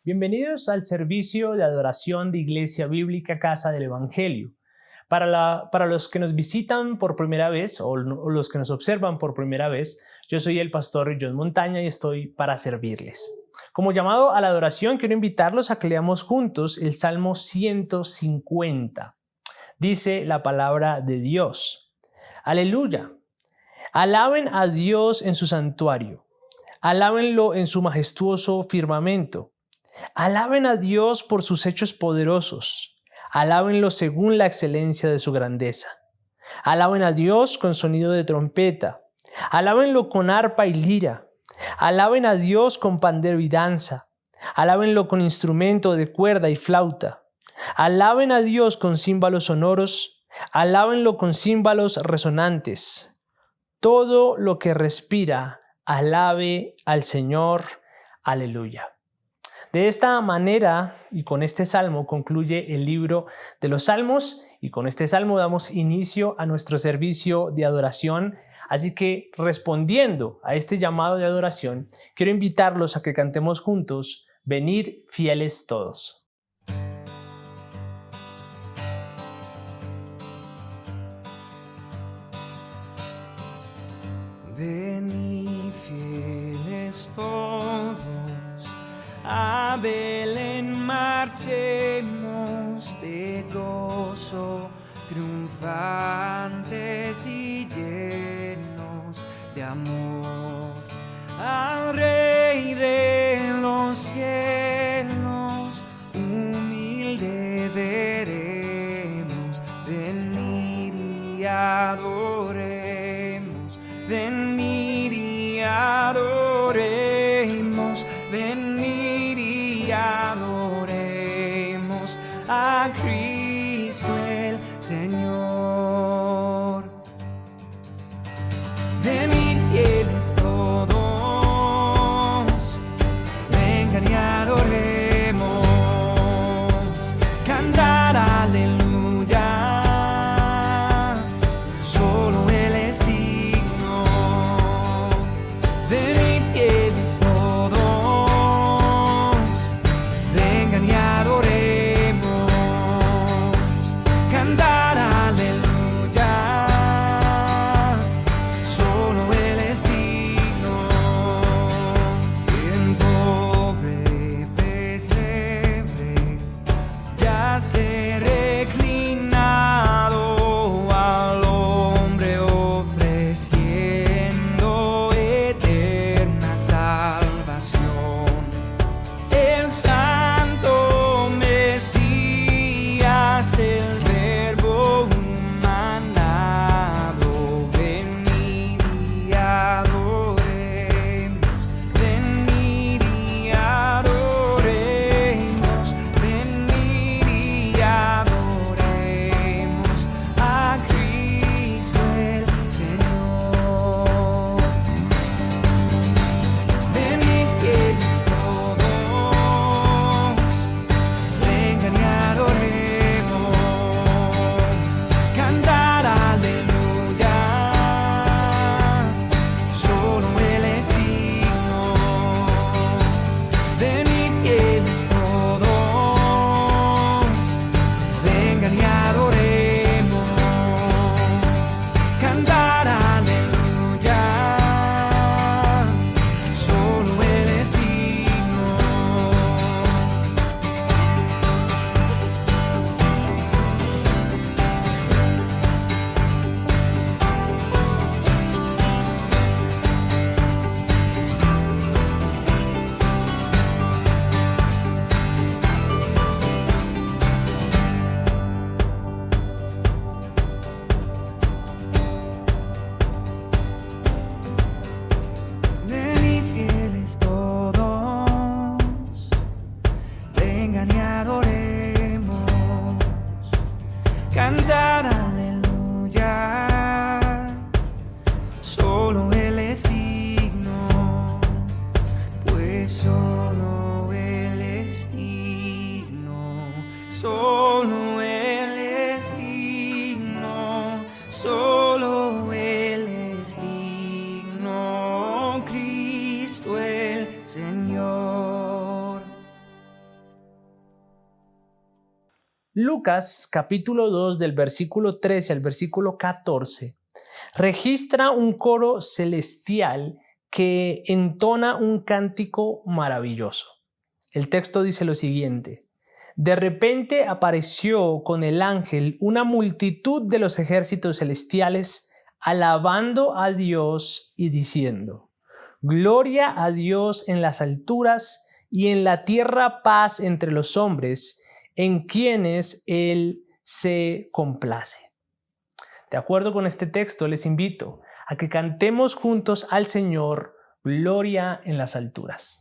Bienvenidos al servicio de adoración de Iglesia Bíblica Casa del Evangelio. Para los que nos visitan por primera vez o los que nos observan por primera vez, yo soy el pastor John Montaña y estoy para servirles. Como llamado a la adoración, quiero invitarlos a que leamos juntos el Salmo 150. Dice la palabra de Dios. Aleluya. Alaben a Dios en su santuario. Alábenlo en su majestuoso firmamento. Alaben a Dios por sus hechos poderosos. Alábenlo según la excelencia de su grandeza. Alaben a Dios con sonido de trompeta. Alábenlo con arpa y lira. Alaben a Dios con pandero y danza. Alábenlo con instrumento de cuerda y flauta. Alaben a Dios con címbalos sonoros. Alábenlo con címbalos resonantes. Todo lo que respira, alabe al Señor. Aleluya. De esta manera y con este salmo concluye el libro de los Salmos, y con este salmo damos inicio a nuestro servicio de adoración. Así que, respondiendo a este llamado de adoración, quiero invitarlos a que cantemos juntos Venid fieles todos. Venid fieles todos, a Belén marchemos de gozo, triunfantes y llenos de amor, al Rey de los cielos, humilde veremos, venid y adoremos, venid y adoremos, venid y adoremos a Cristo el Señor. Venid fieles todos, vengan y adoremos, cantar aleluya, solo Él es digno. Venid fieles todos, vengan y adoremos, cantar aleluya, solo Él es digno. En pobre pesebre yace reclinado al hombre ofreciendo eterna salvación. El Santo Mesías, el Verbo humanado, venid y adoremos, venid y adoremos, venid y adoremos a Cristo el Señor. Venid fieles todos, vengan y adoremos, cantar aleluya, solo Él es digno. Venid fieles todos, vengan y adoremos, cantar aleluya, solo Él es digno. Venid fieles todos, vengan y adoremos, cantar aleluya, solo Él es digno, pues solo Él es digno, solo Él es digno, solo Él es digno, Cristo el Señor. Lucas capítulo 2 del versículo 13 al versículo 14 registra un coro celestial que entona un cántico maravilloso. El texto dice lo siguiente: de repente apareció con el ángel una multitud de los ejércitos celestiales alabando a Dios y diciendo: Gloria a Dios en las alturas y en la tierra paz entre los hombres, en quienes Él se complace. De acuerdo con este texto, les invito a que cantemos juntos al Señor, gloria en las alturas.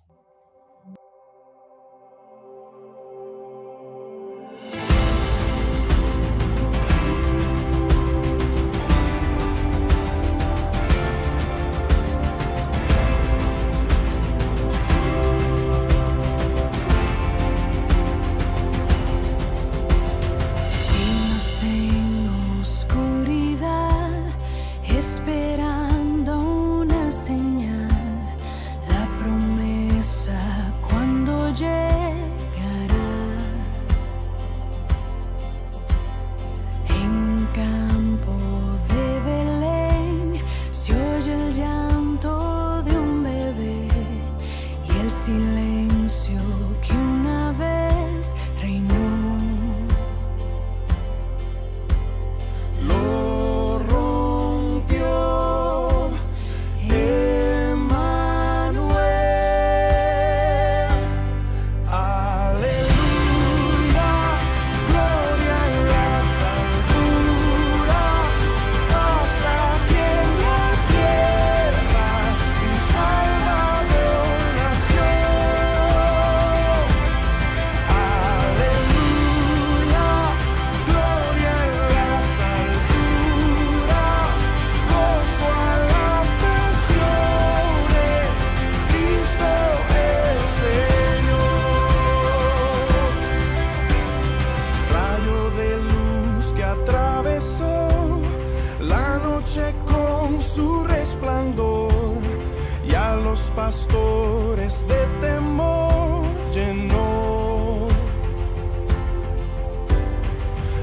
Pastores de temor llenó.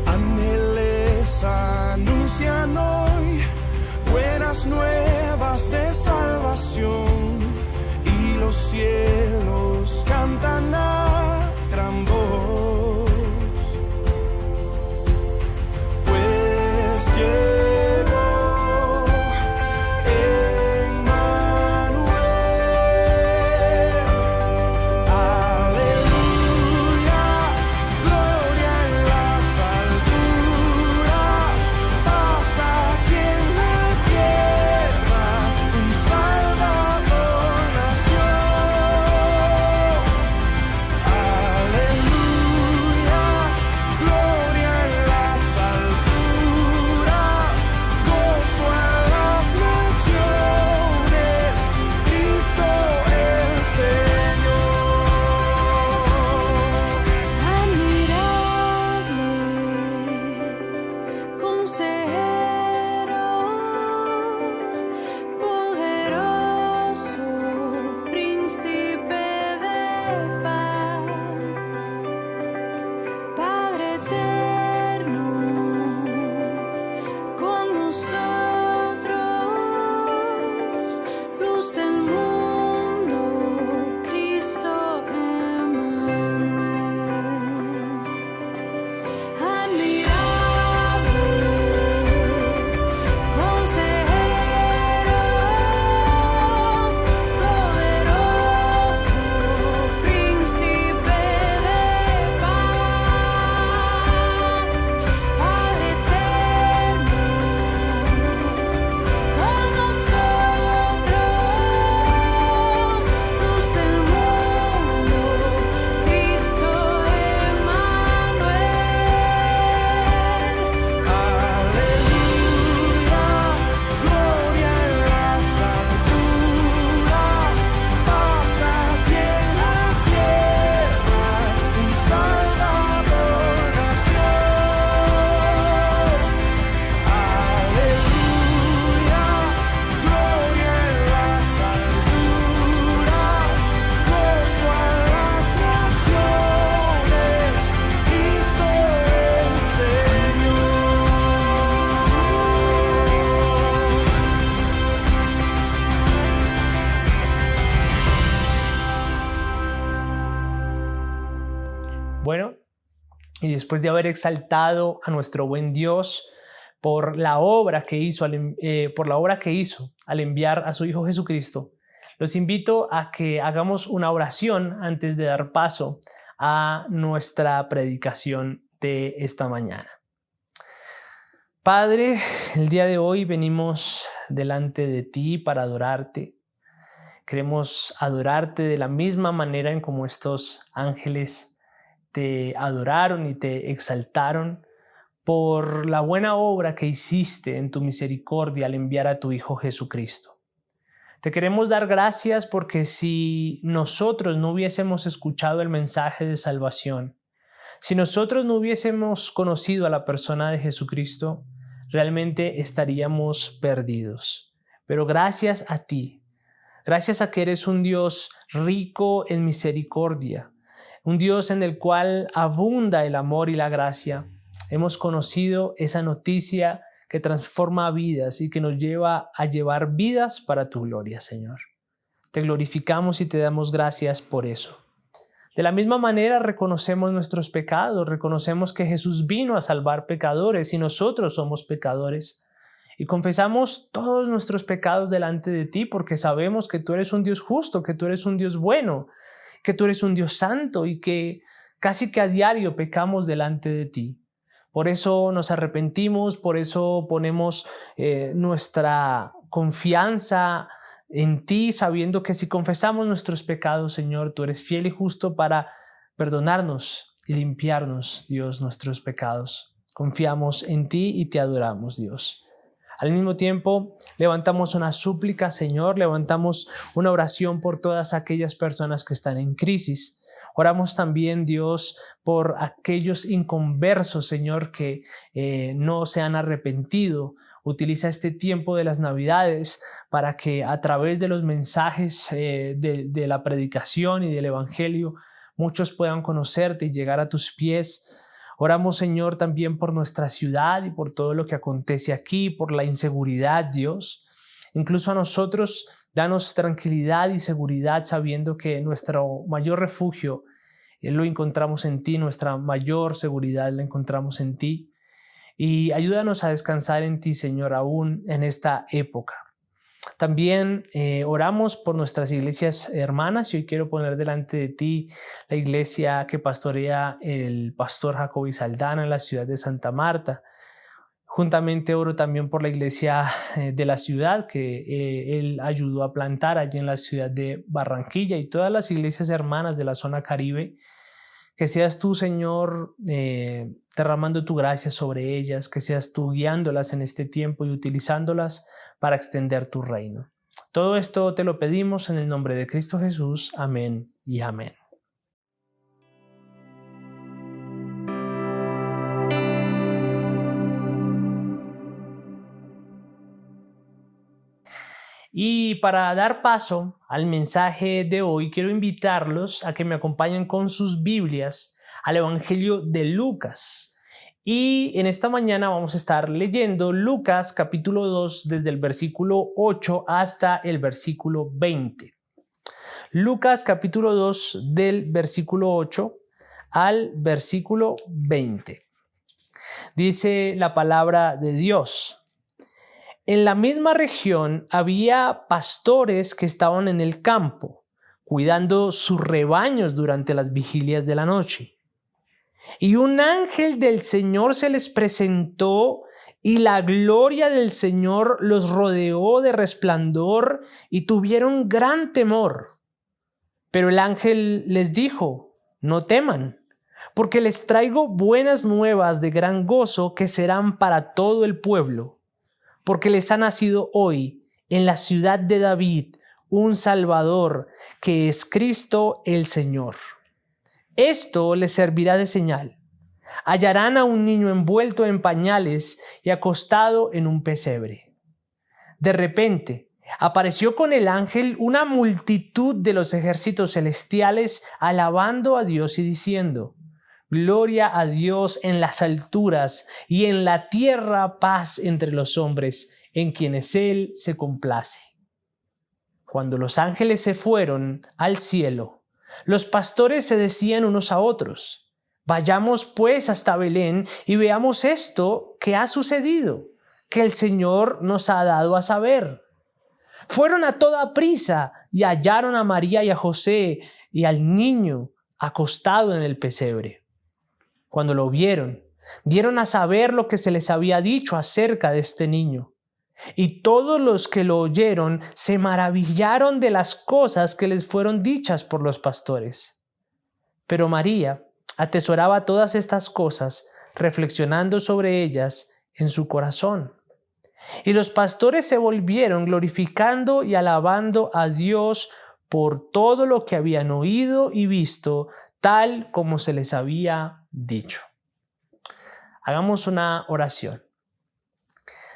Ángeles anuncian hoy buenas nuevas de salvación, y los cielos cantan a gran voz, pues Bueno, y después de haber exaltado a nuestro buen Dios por la obra que hizo al enviar a su Hijo Jesucristo, los invito a que hagamos una oración antes de dar paso a nuestra predicación de esta mañana. Padre, el día de hoy venimos delante de ti para adorarte. Queremos adorarte de la misma manera en como estos ángeles te adoraron y te exaltaron por la buena obra que hiciste en tu misericordia al enviar a tu Hijo Jesucristo. Te queremos dar gracias porque si nosotros no hubiésemos escuchado el mensaje de salvación, si nosotros no hubiésemos conocido a la persona de Jesucristo, realmente estaríamos perdidos. Pero gracias a ti, gracias a que eres un Dios rico en misericordia, un Dios en el cual abunda el amor y la gracia, hemos conocido esa noticia que transforma vidas y que nos lleva a llevar vidas para tu gloria, Señor. Te glorificamos y te damos gracias por eso. De la misma manera reconocemos nuestros pecados, reconocemos que Jesús vino a salvar pecadores y nosotros somos pecadores. Y confesamos todos nuestros pecados delante de ti porque sabemos que tú eres un Dios justo, que tú eres un Dios bueno, que tú eres un Dios santo y que casi que a diario pecamos delante de ti. Por eso nos arrepentimos, por eso ponemos nuestra confianza en ti, sabiendo que si confesamos nuestros pecados, Señor, tú eres fiel y justo para perdonarnos y limpiarnos, Dios, nuestros pecados. Confiamos en ti y te adoramos, Dios. Al mismo tiempo, levantamos una súplica, Señor, levantamos una oración por todas aquellas personas que están en crisis. Oramos también, Dios, por aquellos inconversos, Señor, que no se han arrepentido. Utiliza este tiempo de las Navidades para que a través de los mensajes de la predicación y del Evangelio muchos puedan conocerte y llegar a tus pies. Oramos, Señor, también por nuestra ciudad y por todo lo que acontece aquí, por la inseguridad, Dios. Incluso a nosotros, danos tranquilidad y seguridad sabiendo que nuestro mayor refugio lo encontramos en ti, nuestra mayor seguridad la encontramos en ti. Y ayúdanos a descansar en ti, Señor, aún en esta época. También oramos por nuestras iglesias hermanas y hoy quiero poner delante de ti la iglesia que pastorea el pastor Jacobi Saldana en la ciudad de Santa Marta. Juntamente oro también por la iglesia de la ciudad que él ayudó a plantar allí en la ciudad de Barranquilla y todas las iglesias hermanas de la zona Caribe. Que seas tú, Señor, derramando tu gracia sobre ellas, que seas tú guiándolas en este tiempo y utilizándolas para extender tu reino. Todo esto te lo pedimos en el nombre de Cristo Jesús. Amén y amén. Y para dar paso al mensaje de hoy, quiero invitarlos a que me acompañen con sus Biblias al Evangelio de Lucas. Y en esta mañana vamos a estar leyendo Lucas capítulo 2 desde el versículo 8 hasta el versículo 20. Lucas capítulo 2 del versículo 8 al versículo 20. Dice la palabra de Dios. En la misma región había pastores que estaban en el campo, cuidando sus rebaños durante las vigilias de la noche. Y un ángel del Señor se les presentó y la gloria del Señor los rodeó de resplandor y tuvieron gran temor. Pero el ángel les dijo, no teman, porque les traigo buenas nuevas de gran gozo que serán para todo el pueblo. Porque les ha nacido hoy en la ciudad de David un Salvador, que es Cristo el Señor. Esto les servirá de señal. Hallarán a un niño envuelto en pañales y acostado en un pesebre. De repente, apareció con el ángel una multitud de los ejércitos celestiales alabando a Dios y diciendo: Gloria a Dios en las alturas y en la tierra paz entre los hombres, en quienes Él se complace. Cuando los ángeles se fueron al cielo, los pastores se decían unos a otros: Vayamos pues hasta Belén y veamos esto que ha sucedido, que el Señor nos ha dado a saber. Fueron a toda prisa y hallaron a María y a José y al niño acostado en el pesebre. Cuando lo vieron, dieron a saber lo que se les había dicho acerca de este niño. Y todos los que lo oyeron se maravillaron de las cosas que les fueron dichas por los pastores. Pero María atesoraba todas estas cosas, reflexionando sobre ellas en su corazón. Y los pastores se volvieron glorificando y alabando a Dios por todo lo que habían oído y visto, tal como se les había dicho. Hagamos una oración.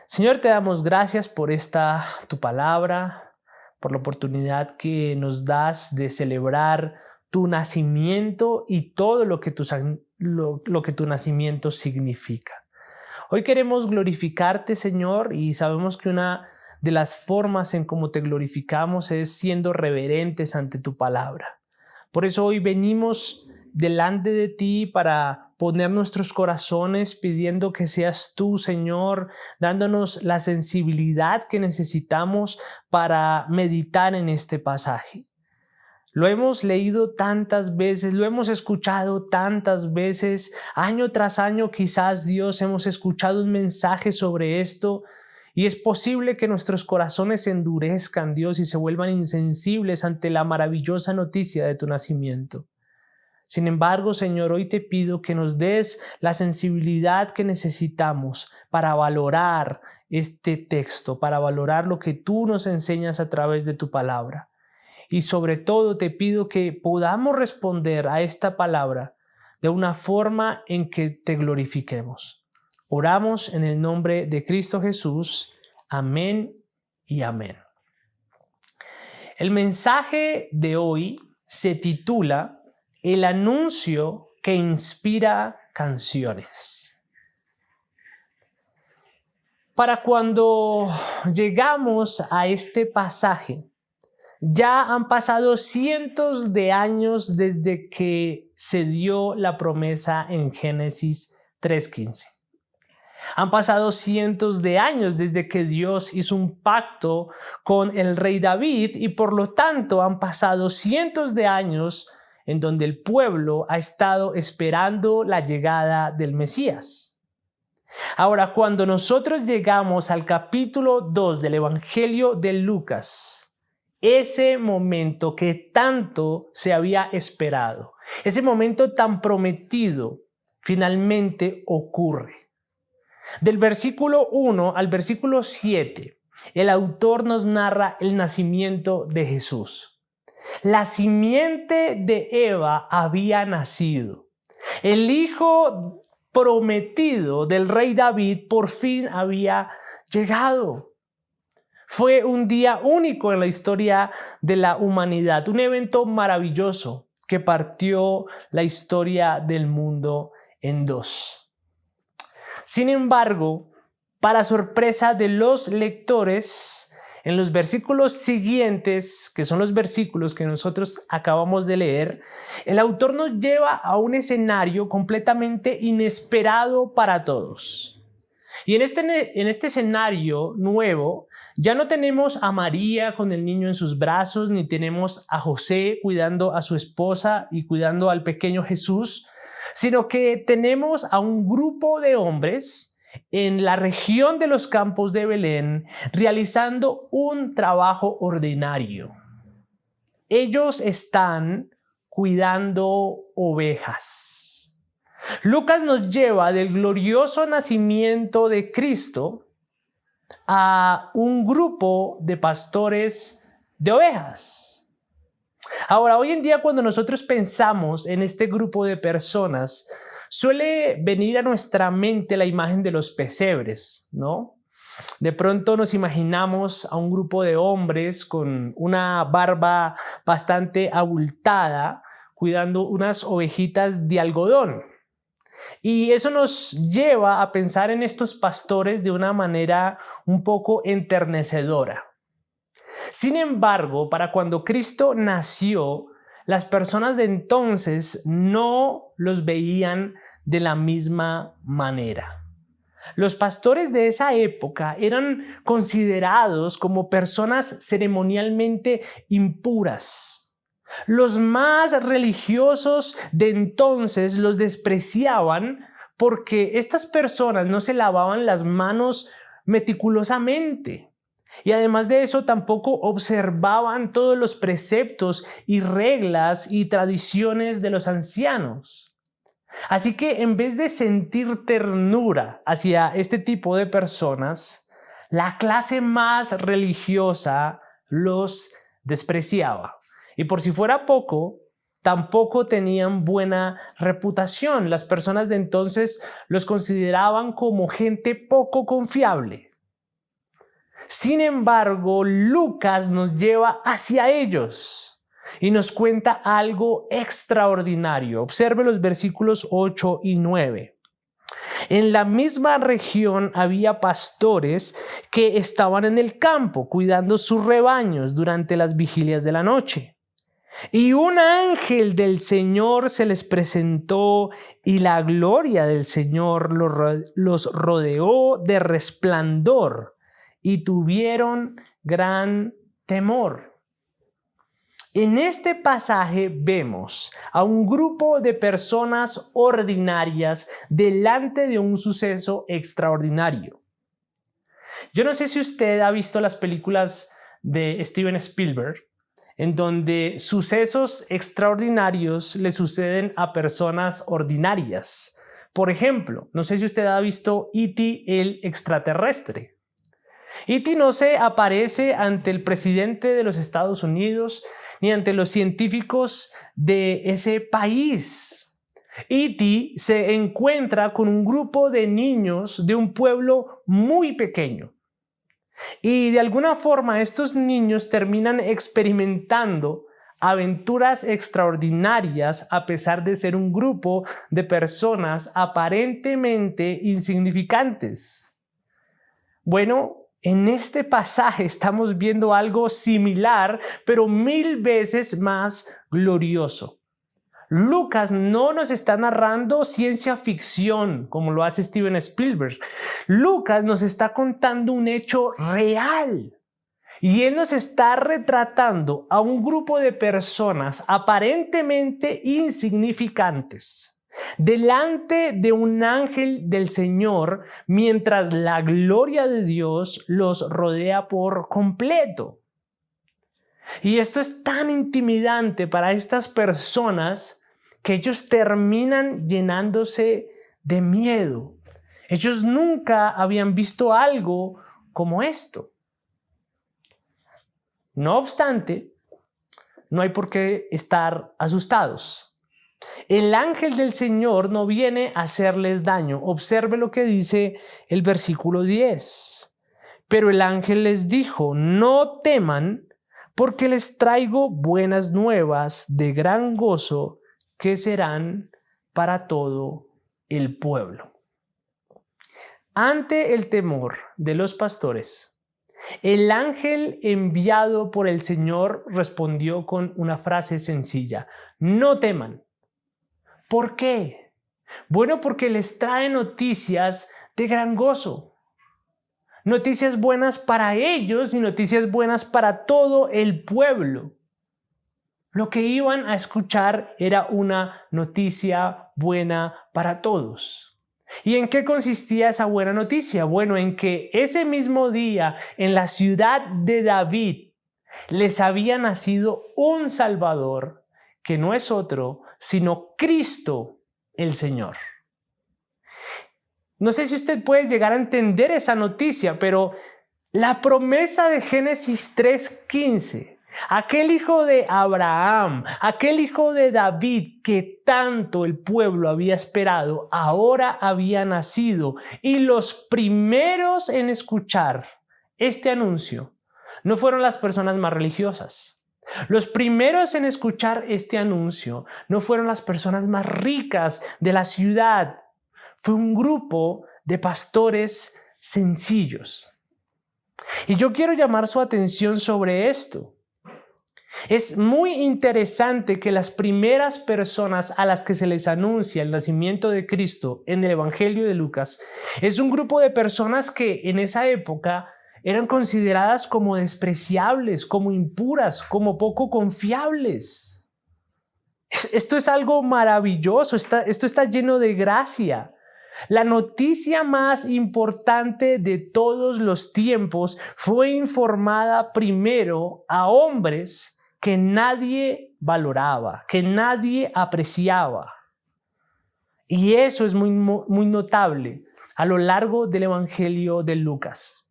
Señor, te damos gracias por esta tu palabra, por la oportunidad que nos das de celebrar tu nacimiento y todo lo que tu nacimiento significa. Hoy queremos glorificarte, Señor, y sabemos que una de las formas en cómo te glorificamos es siendo reverentes ante tu palabra. Por eso hoy venimos delante de ti para poner nuestros corazones pidiendo que seas tú, Señor, dándonos la sensibilidad que necesitamos para meditar en este pasaje. Lo hemos leído tantas veces, lo hemos escuchado tantas veces, año tras año quizás, Dios, hemos escuchado un mensaje sobre esto y es posible que nuestros corazones se endurezcan, Dios, y se vuelvan insensibles ante la maravillosa noticia de tu nacimiento. Sin embargo, Señor, hoy te pido que nos des la sensibilidad que necesitamos para valorar este texto, para valorar lo que tú nos enseñas a través de tu palabra. Y sobre todo te pido que podamos responder a esta palabra de una forma en que te glorifiquemos. Oramos en el nombre de Cristo Jesús. Amén y amén. El mensaje de hoy se titula El anuncio que inspira canciones. Para cuando llegamos a este pasaje, ya han pasado cientos de años desde que se dio la promesa en Génesis 3:15. Han pasado cientos de años desde que Dios hizo un pacto con el rey David y por lo tanto han pasado cientos de años en donde el pueblo ha estado esperando la llegada del Mesías. Ahora, cuando nosotros llegamos al capítulo 2 del Evangelio de Lucas, ese momento que tanto se había esperado, ese momento tan prometido, finalmente ocurre. Del versículo 1 al versículo 7, el autor nos narra el nacimiento de Jesús. La simiente de Eva había nacido. El hijo prometido del rey David por fin había llegado. Fue un día único en la historia de la humanidad, un evento maravilloso que partió la historia del mundo en dos. Sin embargo, para sorpresa de los lectores, en los versículos siguientes, que son los versículos que nosotros acabamos de leer, el autor nos lleva a un escenario completamente inesperado para todos. Y en este escenario nuevo, ya no tenemos a María con el niño en sus brazos, ni tenemos a José cuidando a su esposa y cuidando al pequeño Jesús, sino que tenemos a un grupo de hombres en la región de los campos de Belén realizando un trabajo ordinario. Ellos están cuidando ovejas. Lucas nos lleva del glorioso nacimiento de Cristo a un grupo de pastores de ovejas. Ahora, hoy en día cuando nosotros pensamos en este grupo de personas, suele venir a nuestra mente la imagen de los pesebres, ¿no? De pronto nos imaginamos a un grupo de hombres con una barba bastante abultada, cuidando unas ovejitas de algodón. Y eso nos lleva a pensar en estos pastores de una manera un poco enternecedora. Sin embargo, para cuando Cristo nació, las personas de entonces no los veían de la misma manera. Los pastores de esa época eran considerados como personas ceremonialmente impuras. Los más religiosos de entonces los despreciaban porque estas personas no se lavaban las manos meticulosamente. Y además de eso, tampoco observaban todos los preceptos y reglas y tradiciones de los ancianos. Así que en vez de sentir ternura hacia este tipo de personas, la clase más religiosa los despreciaba. Y por si fuera poco, tampoco tenían buena reputación. Las personas de entonces los consideraban como gente poco confiable. Sin embargo, Lucas nos lleva hacia ellos y nos cuenta algo extraordinario. Observe los versículos 8 y 9. En la misma región había pastores que estaban en el campo cuidando sus rebaños durante las vigilias de la noche. Y un ángel del Señor se les presentó y la gloria del Señor los rodeó de resplandor y tuvieron gran temor. En este pasaje vemos a un grupo de personas ordinarias delante de un suceso extraordinario. Yo no sé si usted ha visto las películas de Steven Spielberg, en donde sucesos extraordinarios le suceden a personas ordinarias. Por ejemplo, no sé si usted ha visto E.T. el extraterrestre. E.T. no se aparece ante el presidente de los Estados Unidos ni ante los científicos de ese país. E.T. se encuentra con un grupo de niños de un pueblo muy pequeño. Y de alguna forma estos niños terminan experimentando aventuras extraordinarias a pesar de ser un grupo de personas aparentemente insignificantes. Bueno, en este pasaje estamos viendo algo similar, pero 1000 veces más glorioso. Lucas no nos está narrando ciencia ficción como lo hace Steven Spielberg. Lucas nos está contando un hecho real. Y él nos está retratando a un grupo de personas aparentemente insignificantes delante de un ángel del Señor mientras la gloria de Dios los rodea por completo. Y esto es tan intimidante para estas personas que ellos terminan llenándose de miedo. Ellos nunca habían visto algo como esto. No obstante, no hay por qué estar asustados. El ángel del Señor no viene a hacerles daño. Observe lo que dice el versículo 10. Pero el ángel les dijo: no teman, porque les traigo buenas nuevas de gran gozo que serán para todo el pueblo. Ante el temor de los pastores, el ángel enviado por el Señor respondió con una frase sencilla: no teman. ¿Por qué? Bueno, porque les trae noticias de gran gozo. Noticias buenas para ellos y noticias buenas para todo el pueblo. Lo que iban a escuchar era una noticia buena para todos. ¿Y en qué consistía esa buena noticia? Bueno, en que ese mismo día en la ciudad de David les había nacido un Salvador que no es otro sino Cristo el Señor. No sé si usted puede llegar a entender esa noticia, pero la promesa de Génesis 3:15, aquel hijo de Abraham, aquel hijo de David que tanto el pueblo había esperado, ahora había nacido. Y los primeros en escuchar este anuncio no fueron las personas más religiosas. Los primeros en escuchar este anuncio no fueron las personas más ricas de la ciudad. Fue un grupo de pastores sencillos. Y yo quiero llamar su atención sobre esto. Es muy interesante que las primeras personas a las que se les anuncia el nacimiento de Cristo en el Evangelio de Lucas es un grupo de personas que en esa época eran consideradas como despreciables, como impuras, como poco confiables. Esto es algo maravilloso, esto está lleno de gracia. La noticia más importante de todos los tiempos fue informada primero a hombres que nadie valoraba, que nadie apreciaba. Y eso es muy notable a lo largo del Evangelio de Lucas.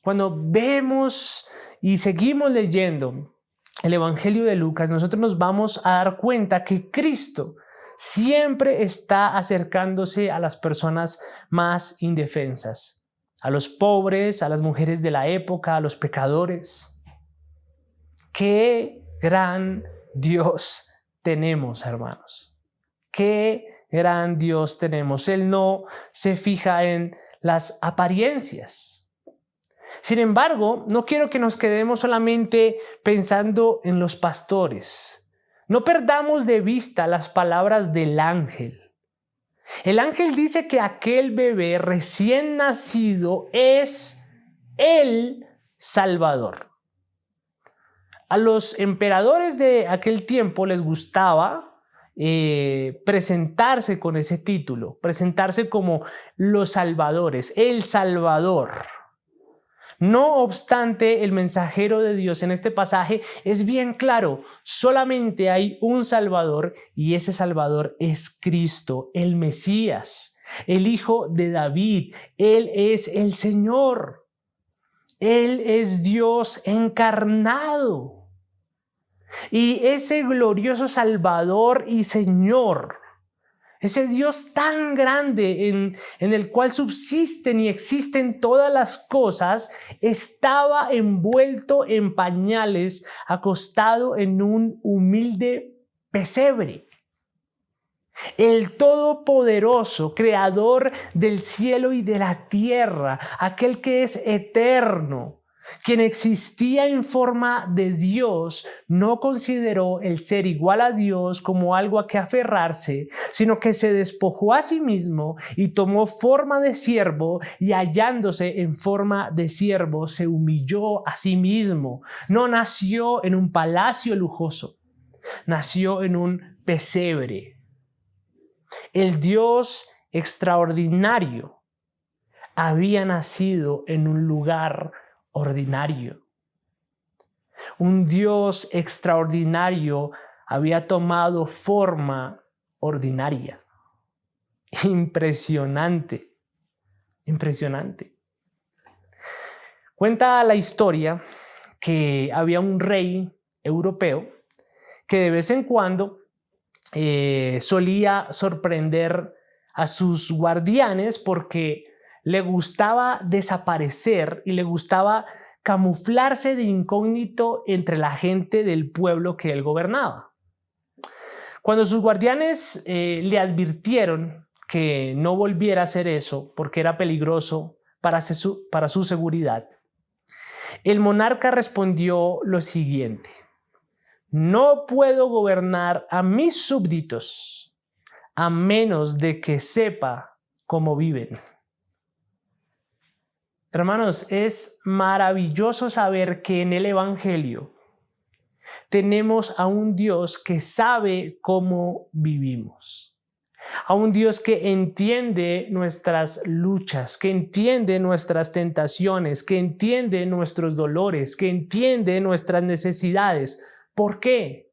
Cuando vemos y seguimos leyendo el Evangelio de Lucas, nosotros nos vamos a dar cuenta que Cristo siempre está acercándose a las personas más indefensas, a los pobres, a las mujeres de la época, a los pecadores. ¡Qué gran Dios tenemos, hermanos! ¡Qué gran Dios tenemos! Él no se fija en las apariencias. Sin embargo, no quiero que nos quedemos solamente pensando en los pastores. No perdamos de vista las palabras del ángel. El ángel dice que aquel bebé recién nacido es el Salvador. A los emperadores de aquel tiempo les gustaba presentarse con ese título, presentarse como los salvadores, el Salvador. No obstante, el mensajero de Dios en este pasaje es bien claro. Solamente hay un Salvador y ese Salvador es Cristo, el Mesías, el Hijo de David. Él es el Señor. Él es Dios encarnado. Y ese glorioso Salvador y Señor, ese Dios tan grande en el cual subsisten y existen todas las cosas, estaba envuelto en pañales, acostado en un humilde pesebre. El Todopoderoso, Creador del cielo y de la tierra, aquel que es eterno, quien existía en forma de Dios, no consideró el ser igual a Dios como algo a que aferrarse, sino que se despojó a sí mismo y tomó forma de siervo, y hallándose en forma de siervo se humilló a sí mismo. No nació en un palacio lujoso, nació en un pesebre. El Dios extraordinario había nacido en un lugar ordinario. Un Dios extraordinario había tomado forma ordinaria. Impresionante, impresionante. Cuenta la historia que había un rey europeo que de vez en cuando solía sorprender a sus guardianes porque le gustaba desaparecer y le gustaba camuflarse de incógnito entre la gente del pueblo que él gobernaba. Cuando sus guardianes le advirtieron que no volviera a hacer eso porque era peligroso para su seguridad, el monarca respondió lo siguiente: no puedo gobernar a mis súbditos a menos de que sepa cómo viven. Hermanos, es maravilloso saber que en el Evangelio tenemos a un Dios que sabe cómo vivimos, a un Dios que entiende nuestras luchas, que entiende nuestras tentaciones, que entiende nuestros dolores, que entiende nuestras necesidades. ¿Por qué?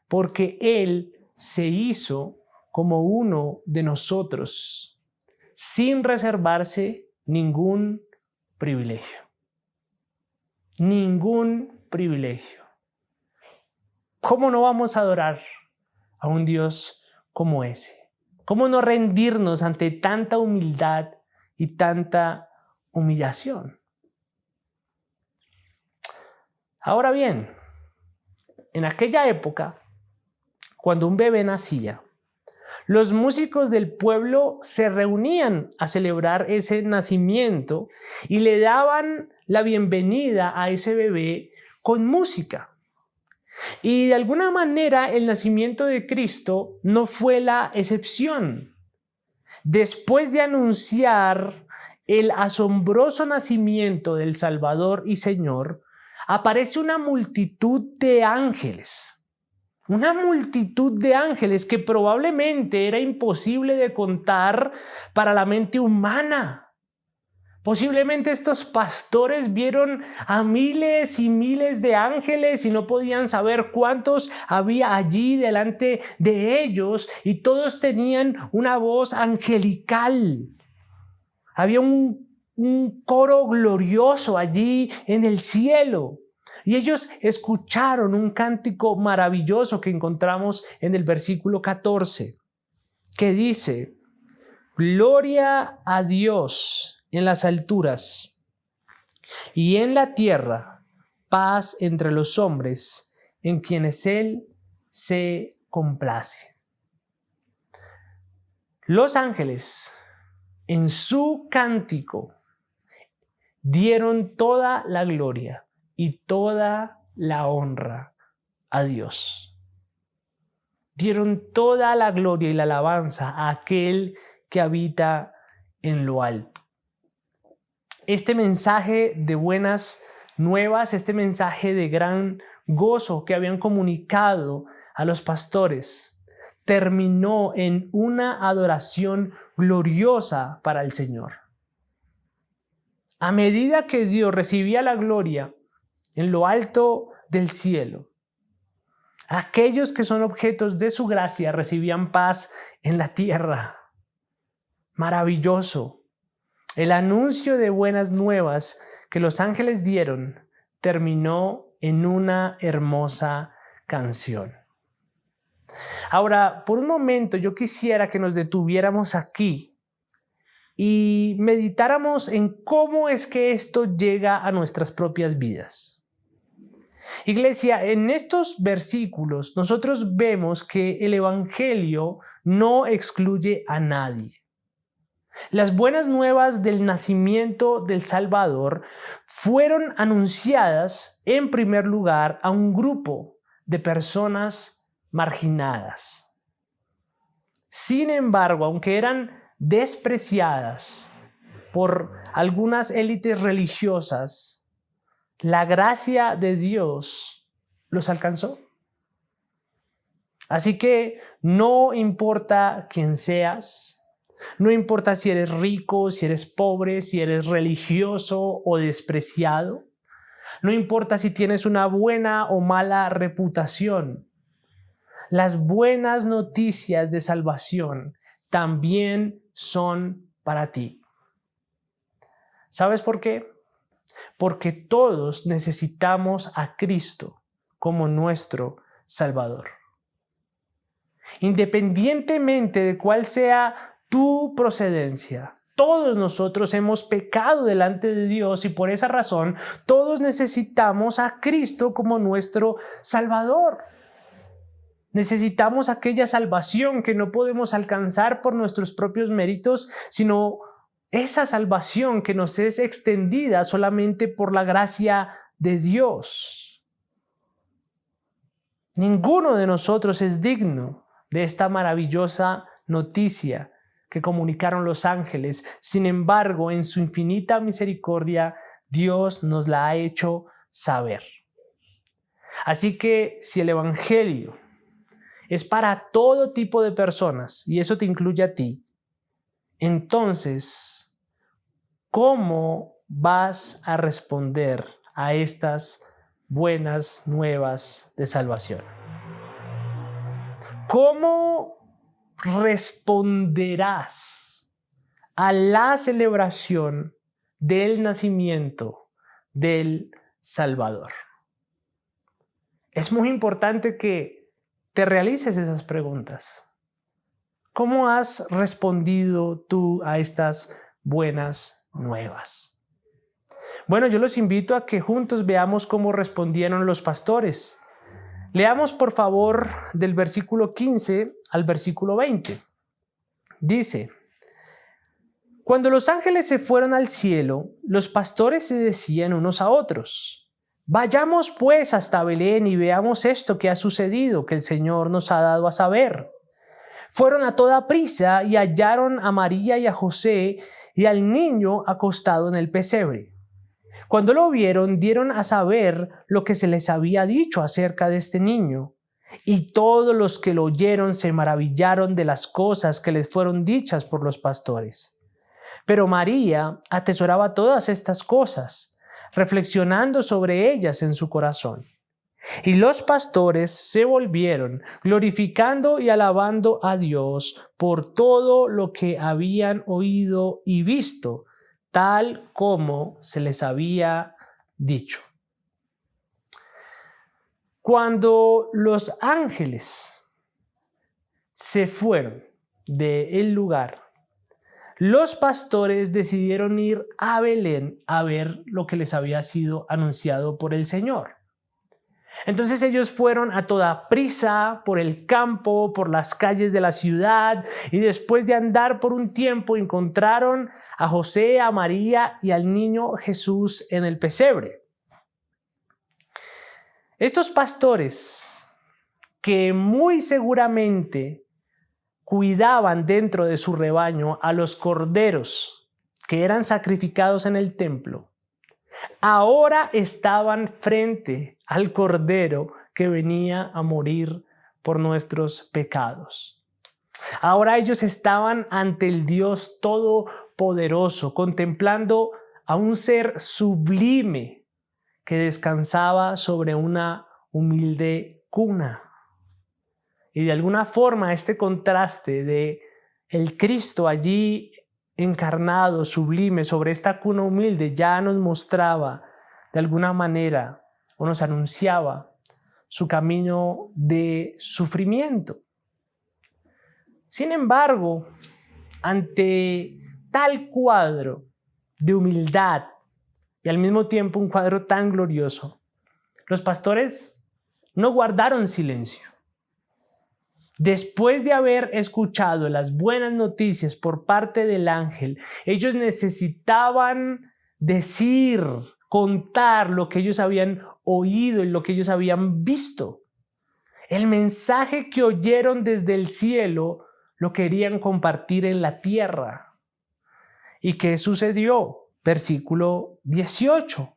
Porque Él se hizo como uno de nosotros, sin reservarse ningún privilegio. Ningún privilegio. ¿Cómo no vamos a adorar a un Dios como ese? ¿Cómo no rendirnos ante tanta humildad y tanta humillación? Ahora bien, en aquella época, cuando un bebé nacía, los músicos del pueblo se reunían a celebrar ese nacimiento y le daban la bienvenida a ese bebé con música. Y de alguna manera el nacimiento de Cristo no fue la excepción. Después de anunciar el asombroso nacimiento del Salvador y Señor, aparece una multitud de ángeles. una multitud de ángeles que probablemente era imposible de contar para la mente humana. Posiblemente estos pastores vieron a miles y miles de ángeles y no podían saber cuántos había allí delante de ellos, y todos tenían una voz angelical. Había un coro glorioso allí en el cielo. Y ellos escucharon un cántico maravilloso que encontramos en el versículo 14, que dice: Gloria a Dios en las alturas, y en la tierra paz entre los hombres en quienes Él se complace. Los ángeles, en su cántico, dieron toda la gloria y toda la honra a Dios. Dieron toda la gloria y la alabanza a aquel que habita en lo alto. Este mensaje de buenas nuevas, este mensaje de gran gozo que habían comunicado a los pastores, terminó en una adoración gloriosa para el Señor. A medida que Dios recibía la gloria en lo alto del cielo, aquellos que son objetos de su gracia recibían paz en la tierra. Maravilloso. El anuncio de buenas nuevas que los ángeles dieron terminó en una hermosa canción. Ahora, por un momento yo quisiera que nos detuviéramos aquí y meditáramos en cómo es que esto llega a nuestras propias vidas. Iglesia, en estos versículos nosotros vemos que el Evangelio no excluye a nadie. Las buenas nuevas del nacimiento del Salvador fueron anunciadas en primer lugar a un grupo de personas marginadas. Sin embargo, aunque eran despreciadas por algunas élites religiosas, la gracia de Dios los alcanzó. Así que no importa quién seas, no importa si eres rico, si eres pobre, si eres religioso o despreciado, no importa si tienes una buena o mala reputación, las buenas noticias de salvación también son para ti. ¿Sabes por qué? Porque todos necesitamos a Cristo como nuestro Salvador. Independientemente de cuál sea tu procedencia, todos nosotros hemos pecado delante de Dios y por esa razón todos necesitamos a Cristo como nuestro Salvador. Necesitamos aquella salvación que no podemos alcanzar por nuestros propios méritos, sino esa salvación que nos es extendida solamente por la gracia de Dios. Ninguno de nosotros es digno de esta maravillosa noticia que comunicaron los ángeles. Sin embargo, en su infinita misericordia, Dios nos la ha hecho saber. Así que si el Evangelio es para todo tipo de personas, y eso te incluye a ti, entonces, ¿cómo vas a responder a estas buenas nuevas de salvación? ¿Cómo responderás a la celebración del nacimiento del Salvador? Es muy importante que te realices esas preguntas. ¿Cómo has respondido tú a estas buenas nuevas? Bueno, yo los invito a que juntos veamos cómo respondieron los pastores. Leamos por favor del versículo 15 al versículo 20. Dice: Cuando los ángeles se fueron al cielo, los pastores se decían unos a otros: Vayamos pues hasta Belén y veamos esto que ha sucedido, que el Señor nos ha dado a saber. Fueron a toda prisa y hallaron a María y a José y al niño acostado en el pesebre. Cuando lo vieron, dieron a saber lo que se les había dicho acerca de este niño. Y todos los que lo oyeron se maravillaron de las cosas que les fueron dichas por los pastores. Pero María atesoraba todas estas cosas, reflexionando sobre ellas en su corazón. Y los pastores se volvieron, glorificando y alabando a Dios por todo lo que habían oído y visto, tal como se les había dicho. Cuando los ángeles se fueron del lugar, los pastores decidieron ir a Belén a ver lo que les había sido anunciado por el Señor. Entonces ellos fueron a toda prisa por el campo, por las calles de la ciudad, y después de andar por un tiempo encontraron a José, a María y al niño Jesús en el pesebre. Estos pastores, que muy seguramente cuidaban dentro de su rebaño a los corderos que eran sacrificados en el templo, ahora estaban frente al cordero que venía a morir por nuestros pecados. Ahora ellos estaban ante el Dios Todopoderoso, contemplando a un ser sublime que descansaba sobre una humilde cuna. Y de alguna forma este contraste de el Cristo allí encarnado, sublime, sobre esta cuna humilde, ya nos mostraba de alguna manera o nos anunciaba su camino de sufrimiento. Sin embargo, ante tal cuadro de humildad y al mismo tiempo un cuadro tan glorioso, los pastores no guardaron silencio. Después de haber escuchado las buenas noticias por parte del ángel, ellos necesitaban decir, contar lo que ellos habían oído y lo que ellos habían visto. El mensaje que oyeron desde el cielo lo querían compartir en la tierra. ¿Y qué sucedió? Versículo 18.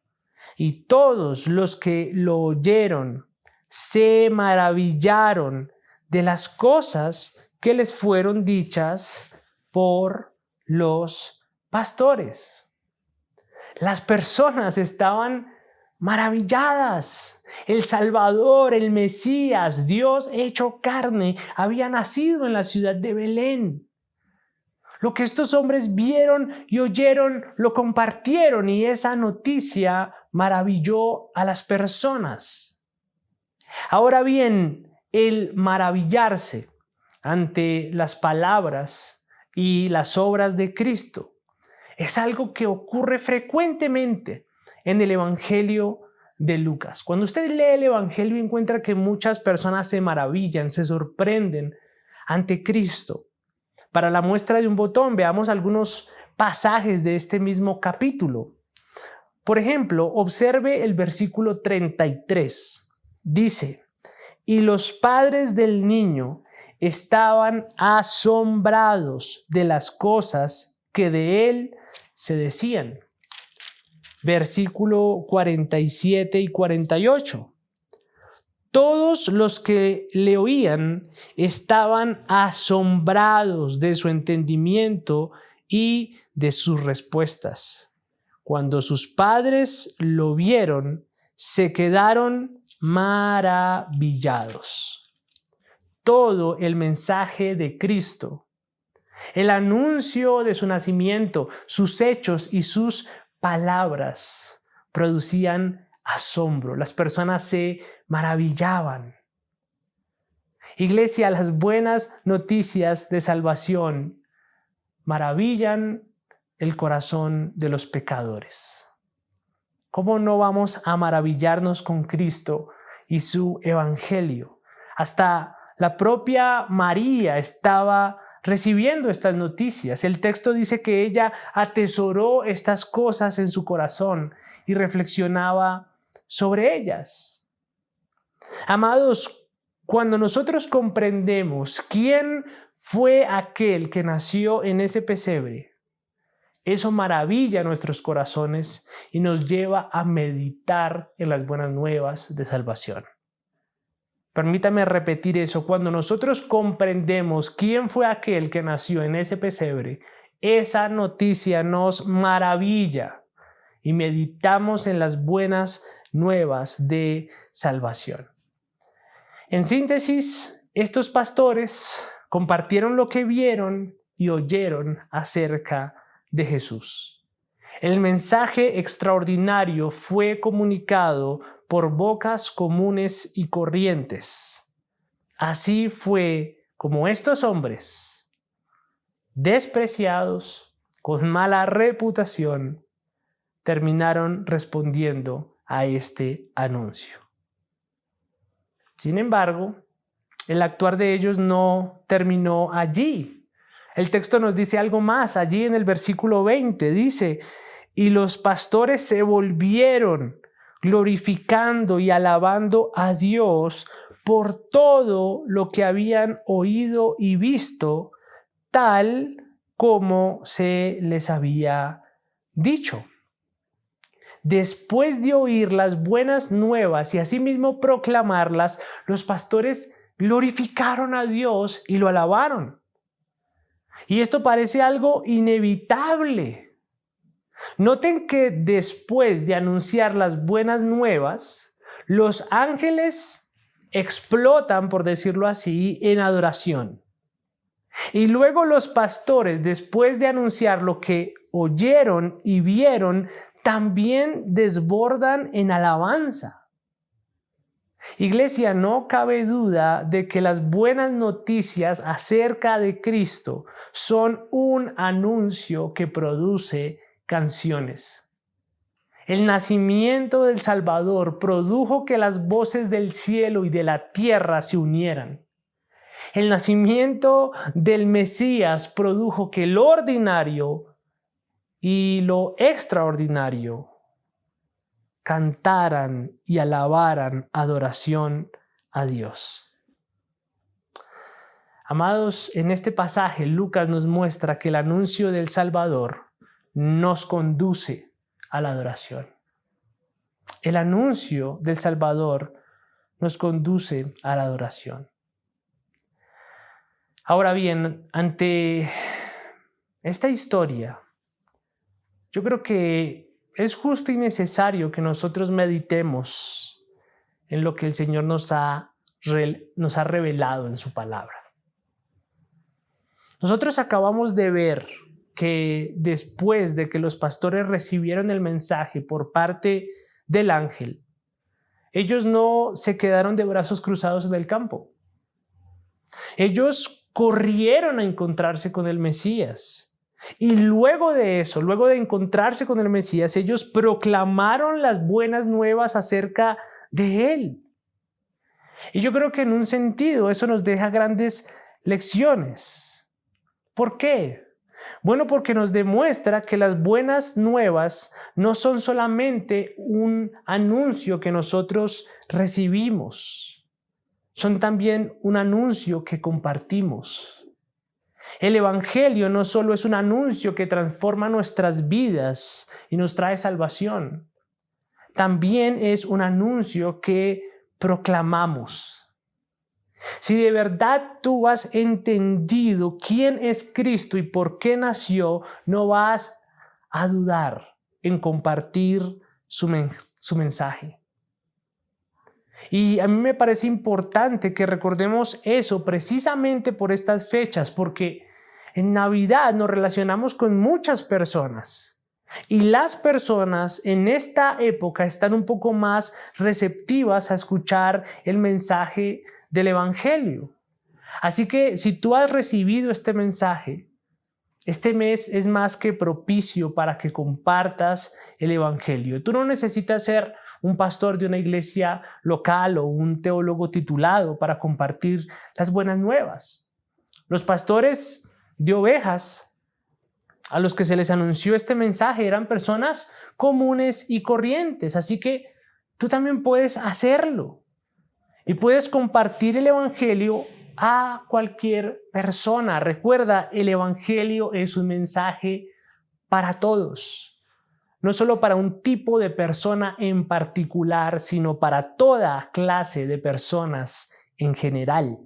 Y todos los que lo oyeron se maravillaron de las cosas que les fueron dichas por los pastores. Las personas estaban maravilladas. El Salvador, el Mesías, Dios hecho carne, había nacido en la ciudad de Belén. Lo que estos hombres vieron y oyeron lo compartieron, y esa noticia maravilló a las personas. Ahora bien, el maravillarse ante las palabras y las obras de Cristo es algo que ocurre frecuentemente en el Evangelio de Lucas. Cuando usted lee el Evangelio encuentra que muchas personas se maravillan, se sorprenden ante Cristo. Para la muestra de un botón, veamos algunos pasajes de este mismo capítulo. Por ejemplo, observe el versículo 33. Dice: y los padres del niño estaban asombrados de las cosas que de él se decían. Versículo 47 y 48. Todos los que le oían estaban asombrados de su entendimiento y de sus respuestas. Cuando sus padres lo vieron, se quedaron maravillados. Todo el mensaje de Cristo, el anuncio de su nacimiento, sus hechos y sus palabras producían asombro. Las personas se maravillaban. Iglesia, las buenas noticias de salvación maravillan el corazón de los pecadores. ¿Cómo no vamos a maravillarnos con Cristo y su evangelio? Hasta la propia María estaba recibiendo estas noticias. El texto dice que ella atesoró estas cosas en su corazón y reflexionaba sobre ellas. Amados, cuando nosotros comprendemos quién fue aquel que nació en ese pesebre, eso maravilla nuestros corazones y nos lleva a meditar en las buenas nuevas de salvación. Permítame repetir eso. Cuando nosotros comprendemos quién fue aquel que nació en ese pesebre, esa noticia nos maravilla y meditamos en las buenas nuevas de salvación. En síntesis, estos pastores compartieron lo que vieron y oyeron acerca de Jesús. El mensaje extraordinario fue comunicado por bocas comunes y corrientes. Así fue como estos hombres, despreciados, con mala reputación, terminaron respondiendo a este anuncio. Sin embargo, el actuar de ellos no terminó allí. El texto nos dice algo más. Allí en el versículo 20 dice: y los pastores se volvieron, glorificando y alabando a Dios por todo lo que habían oído y visto, tal como se les había dicho. Después de oír las buenas nuevas y asimismo proclamarlas, los pastores glorificaron a Dios y lo alabaron. Y esto parece algo inevitable. Noten que después de anunciar las buenas nuevas, los ángeles explotan, por decirlo así, en adoración. Y luego los pastores, después de anunciar lo que oyeron y vieron, también desbordan en alabanza. Iglesia, no cabe duda de que las buenas noticias acerca de Cristo son un anuncio que produce canciones. El nacimiento del Salvador produjo que las voces del cielo y de la tierra se unieran. El nacimiento del Mesías produjo que lo ordinario y lo extraordinario cantaran y alabaran adoración a Dios. Amados, en este pasaje Lucas nos muestra que el anuncio del Salvador nos conduce a la adoración. El anuncio del Salvador nos conduce a la adoración. Ahora bien, ante esta historia, yo creo que es justo y necesario que nosotros meditemos en lo que el Señor nos ha revelado en su palabra. Nosotros acabamos de ver que después de que los pastores recibieron el mensaje por parte del ángel, ellos no se quedaron de brazos cruzados en el campo. Ellos corrieron a encontrarse con el Mesías. Y luego de eso, luego de encontrarse con el Mesías, ellos proclamaron las buenas nuevas acerca de él. Y yo creo que en un sentido eso nos deja grandes lecciones. ¿Por qué? Bueno, porque nos demuestra que las buenas nuevas no son solamente un anuncio que nosotros recibimos, son también un anuncio que compartimos. El Evangelio no solo es un anuncio que transforma nuestras vidas y nos trae salvación, también es un anuncio que proclamamos. Si de verdad tú has entendido quién es Cristo y por qué nació, no vas a dudar en compartir su mensaje. Y a mí me parece importante que recordemos eso precisamente por estas fechas, porque en Navidad nos relacionamos con muchas personas y las personas en esta época están un poco más receptivas a escuchar el mensaje del Evangelio. Así que si tú has recibido este mensaje, este mes es más que propicio para que compartas el Evangelio. Tú no necesitas ser un pastor de una iglesia local o un teólogo titulado para compartir las buenas nuevas. Los pastores de ovejas a los que se les anunció este mensaje eran personas comunes y corrientes, así que tú también puedes hacerlo y puedes compartir el Evangelio a cualquier persona. Recuerda, el Evangelio es un mensaje para todos, no solo para un tipo de persona en particular, sino para toda clase de personas en general.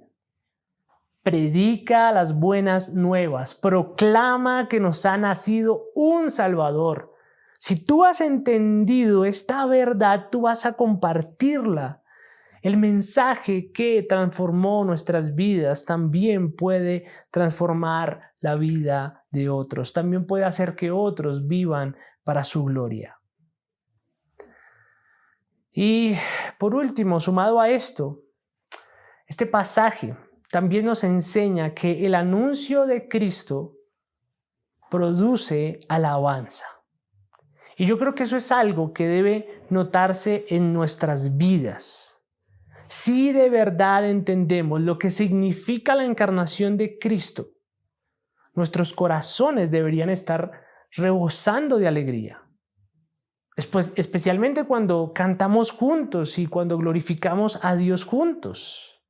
Predica las buenas nuevas, proclama que nos ha nacido un Salvador. Si tú has entendido esta verdad, tú vas a compartirla. El mensaje que transformó nuestras vidas también puede transformar la vida de otros. También puede hacer que otros vivan para su gloria. Y por último, sumado a esto, este pasaje también nos enseña que el anuncio de Cristo produce alabanza. Y yo creo que eso es algo que debe notarse en nuestras vidas. Si de verdad entendemos lo que significa la encarnación de Cristo, nuestros corazones deberían estar rebosando de alegría. Especialmente cuando cantamos juntos y cuando glorificamos a Dios juntos.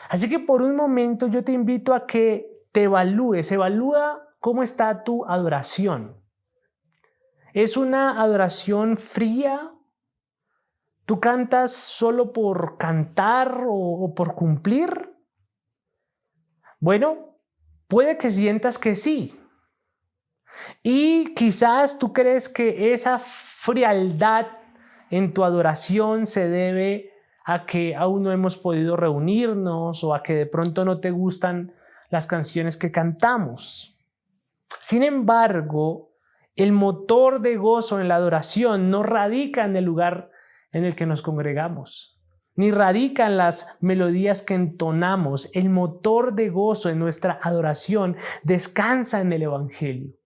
Así que por un momento yo te invito a que te evalúa cómo está tu adoración. ¿Es una adoración fría? ¿Tú cantas solo por cantar o por cumplir? Bueno, puede que sientas que sí. Y quizás tú crees que esa frialdad en tu adoración se debe a que aún no hemos podido reunirnos o a que de pronto no te gustan las canciones que cantamos. Sin embargo, el motor de gozo en la adoración no radica en el lugar en el que nos congregamos, ni radica en las melodías que entonamos. El motor de gozo en nuestra adoración descansa en el Evangelio.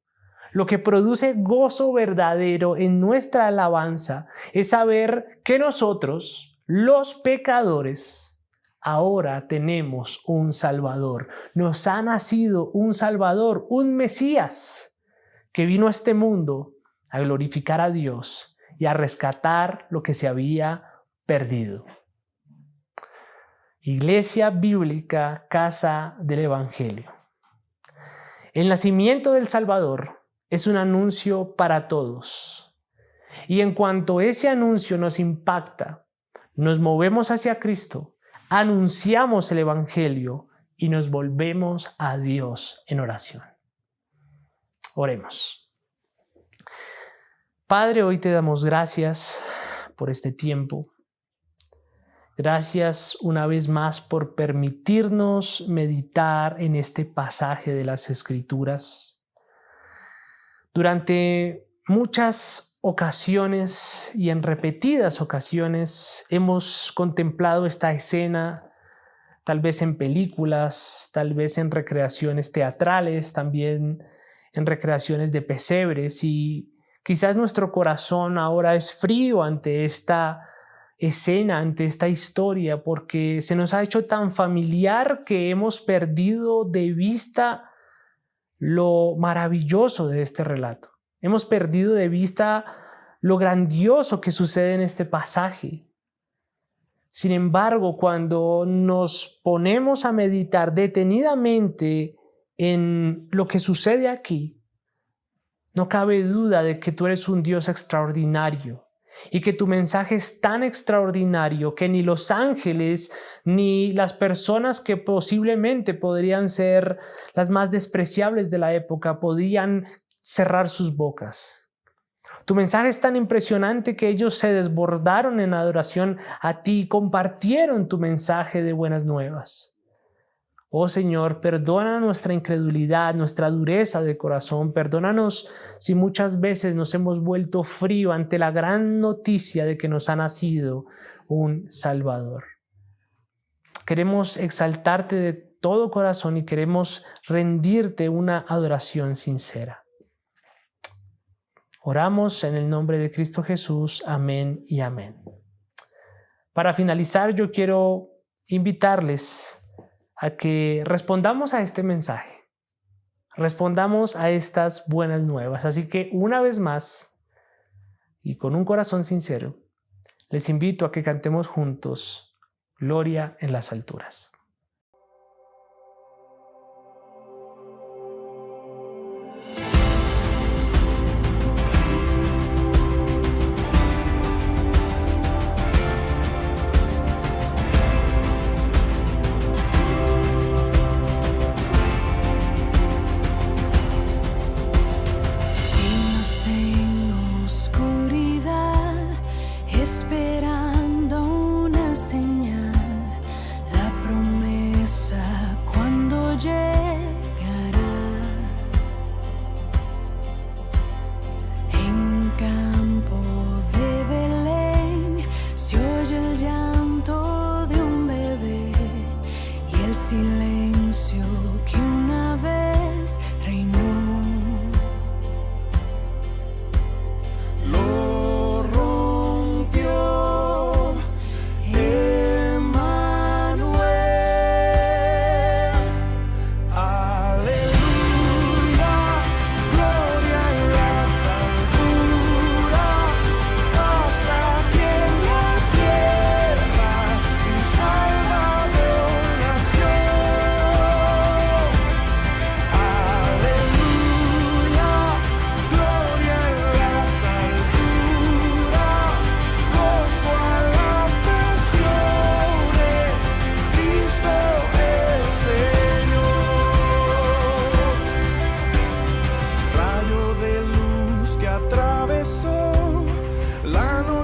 Lo que produce gozo verdadero en nuestra alabanza es saber que nosotros, los pecadores, ahora tenemos un Salvador. Nos ha nacido un Salvador, un Mesías, que vino a este mundo a glorificar a Dios y a rescatar lo que se había perdido. Iglesia Bíblica, Casa del Evangelio. El nacimiento del Salvador es un anuncio para todos. Y en cuanto ese anuncio nos impacta, nos movemos hacia Cristo, anunciamos el Evangelio y nos volvemos a Dios en oración. Oremos. Padre, hoy te damos gracias por este tiempo. Gracias una vez más por permitirnos meditar en este pasaje de las Escrituras. Durante muchas ocasiones y en repetidas ocasiones hemos contemplado esta escena, tal vez en películas, tal vez en recreaciones teatrales, también en recreaciones de pesebres, y quizás nuestro corazón ahora es frío ante esta escena, ante esta historia, porque se nos ha hecho tan familiar que hemos perdido de vista lo maravilloso de este relato. Hemos perdido de vista lo grandioso que sucede en este pasaje. Sin embargo, cuando nos ponemos a meditar detenidamente en lo que sucede aquí, no cabe duda de que tú eres un Dios extraordinario y que tu mensaje es tan extraordinario que ni los ángeles ni las personas que posiblemente podrían ser las más despreciables de la época podían cerrar sus bocas. Tu mensaje es tan impresionante que ellos se desbordaron en adoración a ti y compartieron tu mensaje de buenas nuevas. Oh Señor, perdona nuestra incredulidad, nuestra dureza de corazón. Perdónanos si muchas veces nos hemos vuelto frío ante la gran noticia de que nos ha nacido un Salvador. Queremos exaltarte de todo corazón y queremos rendirte una adoración sincera. Oramos en el nombre de Cristo Jesús. Amén y amén. Para finalizar, yo quiero invitarles a que respondamos a este mensaje, respondamos a estas buenas nuevas. Así que una vez más y con un corazón sincero, les invito a que cantemos juntos Gloria en las alturas.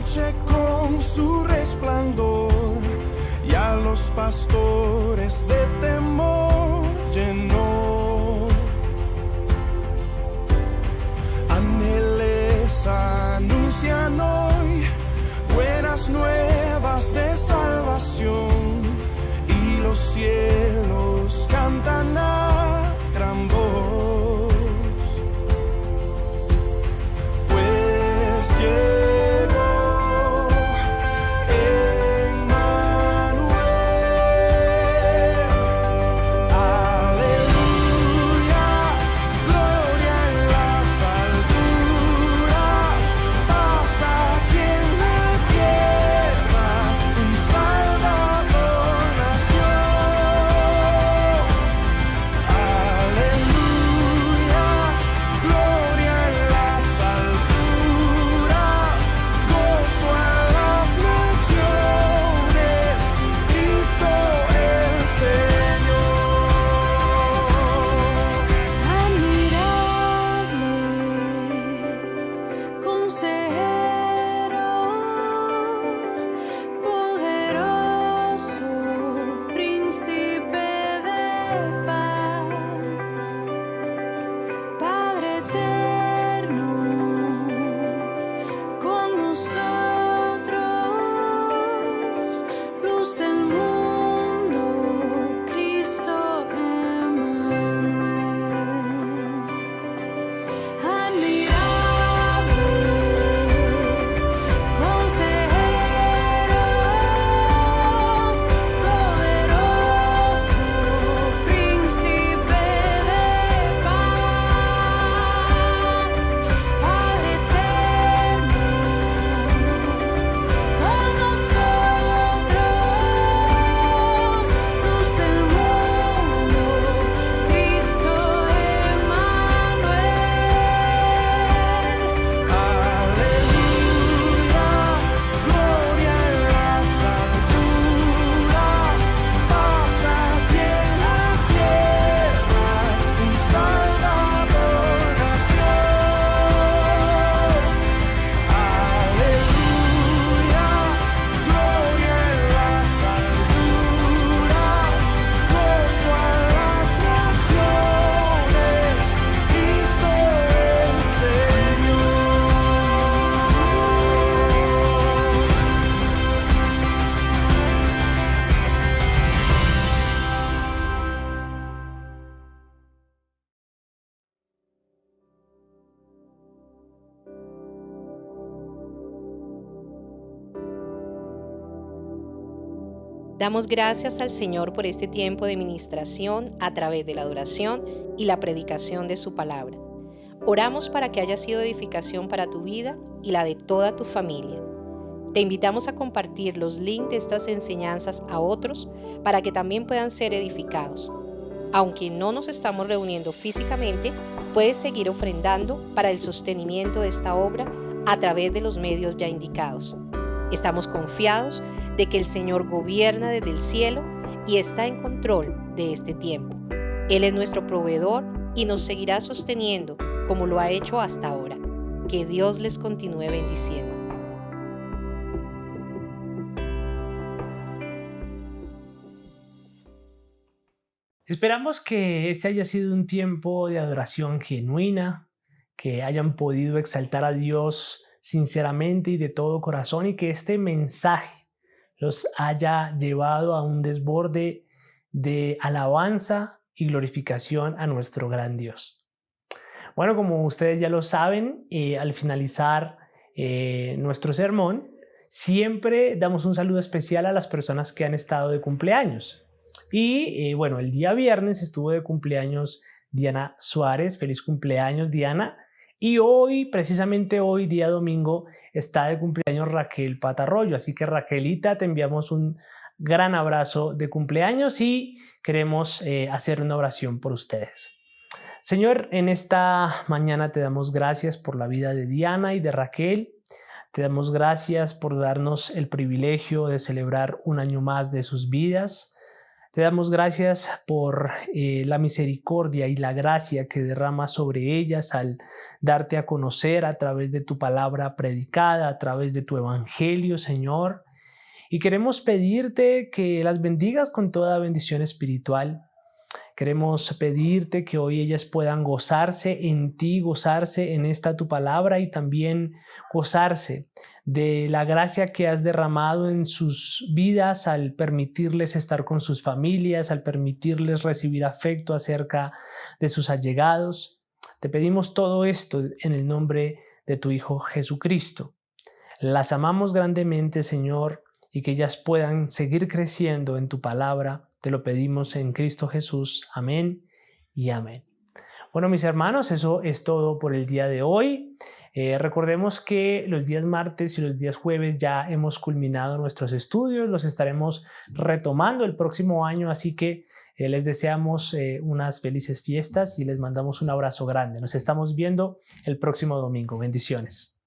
noche con su resplandor y a los pastores de temor llenó. Ángeles anuncian hoy buenas nuevas de salvación y los cielos cantan a gran voz. Pues llegó Emmanuel. Aleluya, gloria en las alturas, paz aquí en la tierra, un Salvador nació. Aleluya, gloria en las alturas, gozo a las naciones, Cristo el Señor. Admirable, consejero, poderoso, príncipe de paz, Padre eterno, con nosotros, luz del mundo, Cristo Emmanuel. Admirable, consejero, poderoso, príncipe de paz, Padre eterno, con nosotros, luz del mundo, Cristo Emmanuel. Aleluya, gloria en las alturas, paz aquí en la tierra, un Salvador nació. Aleluya, gloria en las alturas, gozo a las naciones, Cristo el Señor. Damos gracias al Señor por este tiempo de ministración a través de la adoración y la predicación de su palabra. Oramos para que haya sido edificación para tu vida y la de toda tu familia. Te invitamos a compartir los links de estas enseñanzas a otros para que también puedan ser edificados. Aunque no nos estamos reuniendo físicamente, puedes seguir ofrendando para el sostenimiento de esta obra a través de los medios ya indicados. Estamos confiados de que el Señor gobierna desde el cielo y está en control de este tiempo. Él es nuestro proveedor y nos seguirá sosteniendo como lo ha hecho hasta ahora. Que Dios les continúe bendiciendo. Esperamos que este haya sido un tiempo de adoración genuina, que hayan podido exaltar a Dios sinceramente y de todo corazón, y que este mensaje los haya llevado a un desborde de alabanza y glorificación a nuestro gran Dios. Bueno, como ustedes ya lo saben, al finalizar nuestro sermón, siempre damos un saludo especial a las personas que han estado de cumpleaños. Y bueno, el día viernes estuvo de cumpleaños Diana Suárez. Feliz cumpleaños, Diana. Y hoy, precisamente hoy, día domingo, está de cumpleaños Raquel Patarroyo. Así que, Raquelita, te enviamos un gran abrazo de cumpleaños y queremos hacer una oración por ustedes. Señor, en esta mañana te damos gracias por la vida de Diana y de Raquel. Te damos gracias por darnos el privilegio de celebrar un año más de sus vidas. Te damos gracias por la misericordia y la gracia que derramas sobre ellas al darte a conocer a través de tu palabra predicada, a través de tu evangelio, Señor. Y queremos pedirte que las bendigas con toda bendición espiritual. Queremos pedirte que hoy ellas puedan gozarse en ti, gozarse en esta tu palabra y también gozarse de la gracia que has derramado en sus vidas al permitirles estar con sus familias, al permitirles recibir afecto acerca de sus allegados. Te pedimos todo esto en el nombre de tu Hijo Jesucristo. Las amamos grandemente, Señor, y que ellas puedan seguir creciendo en tu palabra. Te lo pedimos en Cristo Jesús. Amén y amén. Bueno, mis hermanos, eso es todo por el día de hoy. Recordemos que los días martes y los días jueves ya hemos culminado nuestros estudios, los estaremos retomando el próximo año, así que les deseamos unas felices fiestas y les mandamos un abrazo grande. Nos estamos viendo el próximo domingo. Bendiciones.